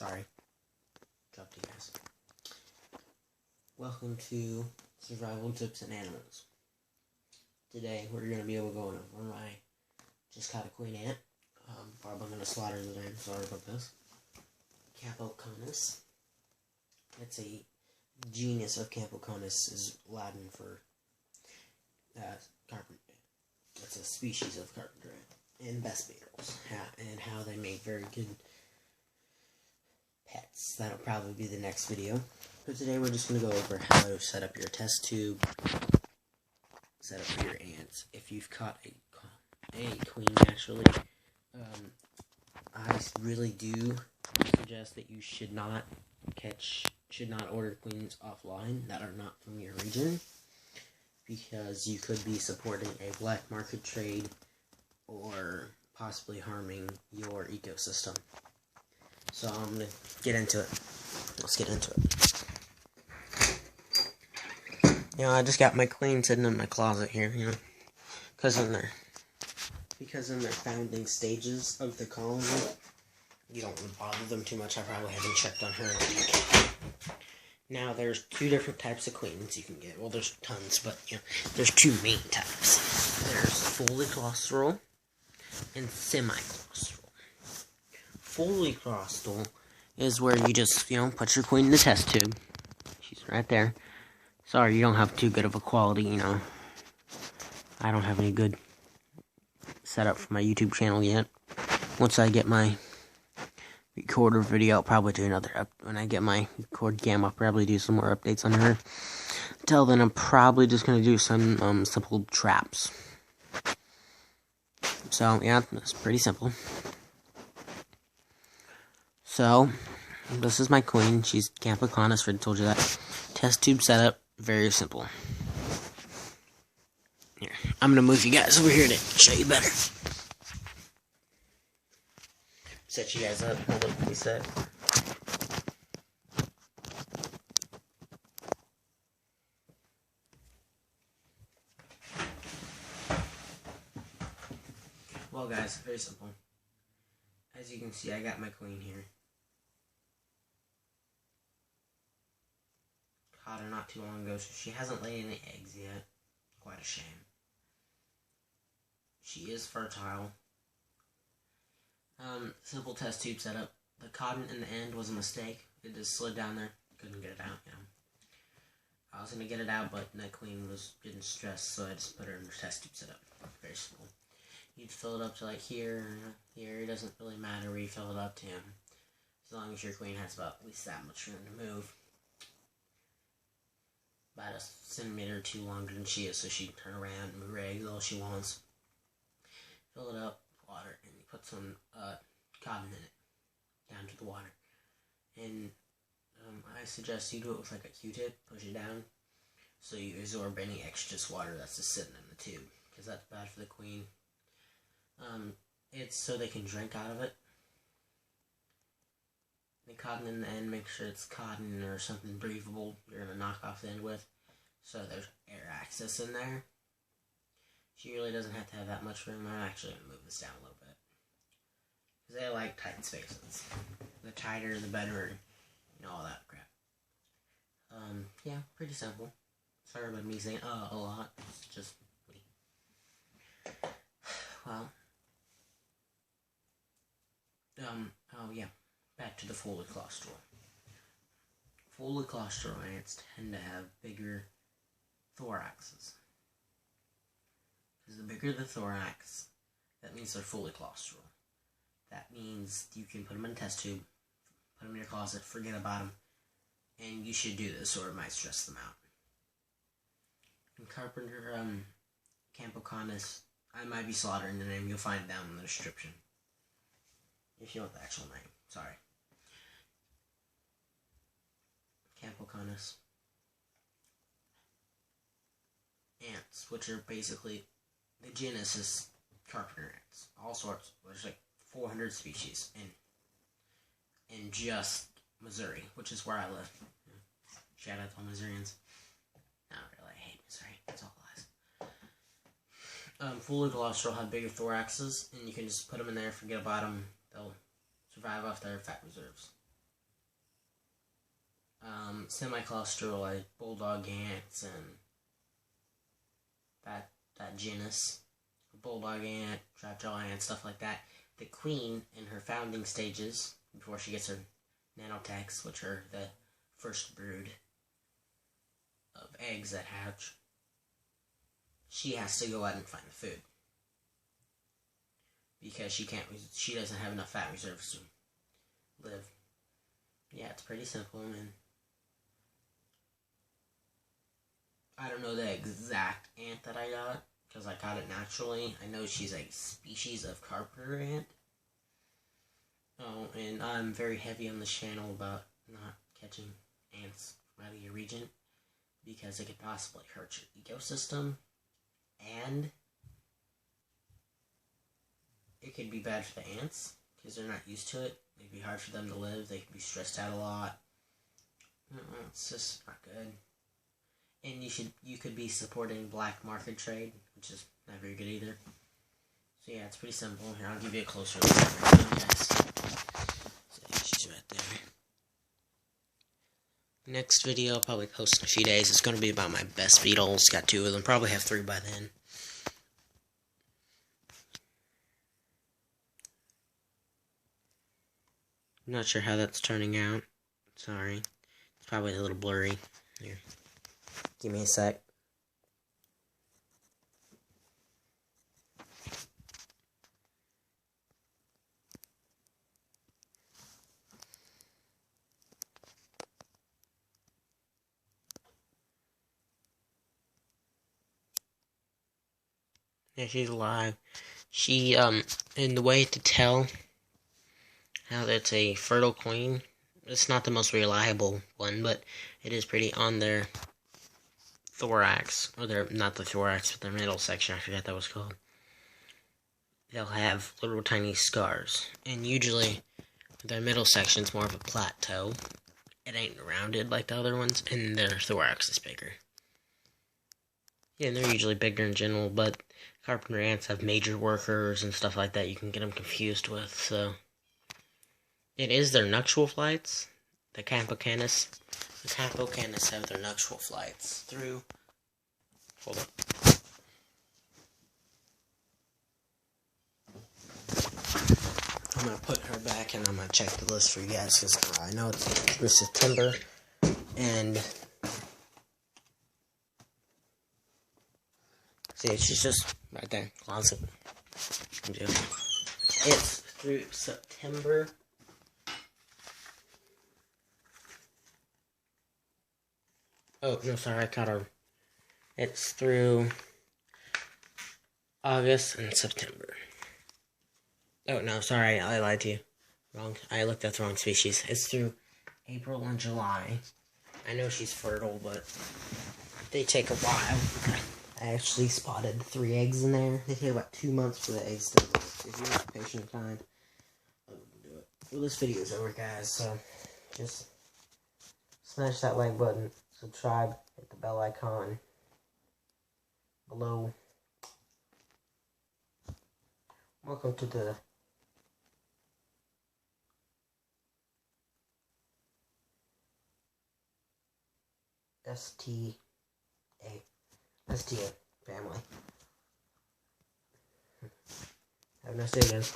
Sorry. Dropped you guys. Welcome to Survival Tips and Animals. Today we're going to be able to go over my just caught a queen ant. Probably going to slaughter the lamb. Sorry about this. Campoconus. It's a genus of Campoconus, is Latin for carpenter. It's a species of carpenter ant and best beetles, and how they make very good pets. That'll probably be the next video. But today we're just going to go over how to set up your test tube, set up for your ants. If you've caught a queen naturally, I really do suggest that you should not order queens offline that are not from your region, because you could be supporting a black market trade or possibly harming your ecosystem. So I'm going to get into it. Let's get into it. I just got my queen sitting in my closet here, because in their founding stages of the colony, you don't want to bother them too much. I probably haven't checked on her in a week. Now, there's two different types of queens you can get. Well, there's tons, but, there's two main types. There's fully claustral and semi-claustral. Fully claustral is where you just, put your queen in the test tube. She's right there. Sorry, you don't have too good of a quality, I don't have any good setup for my YouTube channel yet. Once I get my recorder video, I'll probably do another when I get my record cam, I'll probably do some more updates on her. Until then, I'm probably just going to do some simple traps. So, yeah, it's pretty simple. So, this is my queen. She's Campoconus, I told you that. Test tube setup, very simple. Here, I'm going to move you guys over here to show you better. Set you guys up. Hold up, reset. Well, guys, very simple. As you can see, I got my queen here. Caught her not too long ago, so she hasn't laid any eggs yet. Quite a shame. She is fertile. Simple test tube setup. The cotton in the end was a mistake. It just slid down there. Couldn't get it out, I was going to get it out, but the queen was getting stressed, so I just put her in the test tube setup. Very simple. You'd fill it up to like here. It doesn't really matter where you fill it up to. As long as your queen has about at least that much room to move. About a centimeter or two longer than she is, so she can turn around and move her eggs all she wants. Fill it up, water, and you put some cotton in it, down to the water. And I suggest you do it with like a Q-tip, push it down, so you absorb any excess water that's just sitting in the tube, because that's bad for the queen. It's so they can drink out of it. The cotton in the end, make sure it's cotton or something breathable you're going to knock off the end with, so there's air access in there. She really doesn't have to have that much room. I'm actually going to move this down a little bit, because they like tight spaces. The tighter, the better, all that crap. Yeah, pretty simple. Sorry about me saying a lot. It's just me. Well, oh yeah. Back to the fully claustral. Fully claustral ants tend to have bigger thoraxes. Because the bigger the thorax, that means they're fully claustral. That means you can put them in a test tube, put them in your closet, forget about them, and you should do this or it might stress them out. In carpenter, Campoconus, I might be slaughtering the name, you'll find it down in the description. If you want the actual name, sorry. Campoconus ants, which are basically, the genus is carpenter ants. All sorts. There's like 400 species in just Missouri, which is where I live. Shout out to all Missourians. Not really, I hate Missouri. It's all lies. Fully claustral have bigger thoraxes, and you can just put them in there, forget about them. They'll survive off their fat reserves. semi-claustral, like bulldog ants and that genus, bulldog ant, trapjaw ant, stuff like that. The queen, in her founding stages, before she gets her nanotechs, which are the first brood of eggs that hatch, she has to go out and find the food. Because she doesn't have enough fat reserves to live. Yeah, it's pretty simple, man. I don't know the exact ant that I got, because I got it naturally. I know she's a species of carpenter ant. Oh, and I'm very heavy on this channel about not catching ants from out of your region, because it could possibly hurt your ecosystem, and it could be bad for the ants, because they're not used to it. It'd be hard for them to live. They could be stressed out a lot. It's just not good. And you could be supporting black market trade, which is not very good either. So yeah, it's pretty simple. Here, I'll give you a closer look right now, guys. So she's right there. Next video I'll probably post in a few days. It's going to be about my best beetles. Got 2 of them. Probably have 3 by then. I'm not sure how that's turning out. Sorry. It's probably a little blurry. Here. Give me a sec. Yeah, she's alive. She, and the way to tell how that's a fertile queen, it's not the most reliable one, but it is pretty on their thorax, or their, not the thorax, but their middle section, I forgot that was called. They'll have little tiny scars, and usually their middle section's more of a plateau. It ain't rounded like the other ones, and their thorax is bigger. Yeah, and they're usually bigger in general, but carpenter ants have major workers and stuff like that you can get them confused with, so. It is their nuptial flights. The Campocanus have their nuptial flights through. Hold on. I'm gonna put her back and I'm gonna check the list for you guys because I know it's through September. And see, she's just right there, closet. It's through September. Oh, no, sorry, I caught her. It's through August and September. Oh, no, sorry, I lied to you. Wrong. I looked at the wrong species. It's through April and July. I know she's fertile, but they take a while. I actually spotted 3 eggs in there. They take about 2 months for the eggs to develop. If you have patient time, I wouldn't do it. Well, this video is over, guys, so just smash that like button. Subscribe, hit the bell icon below. Welcome to the STA family. Have a nice day, guys.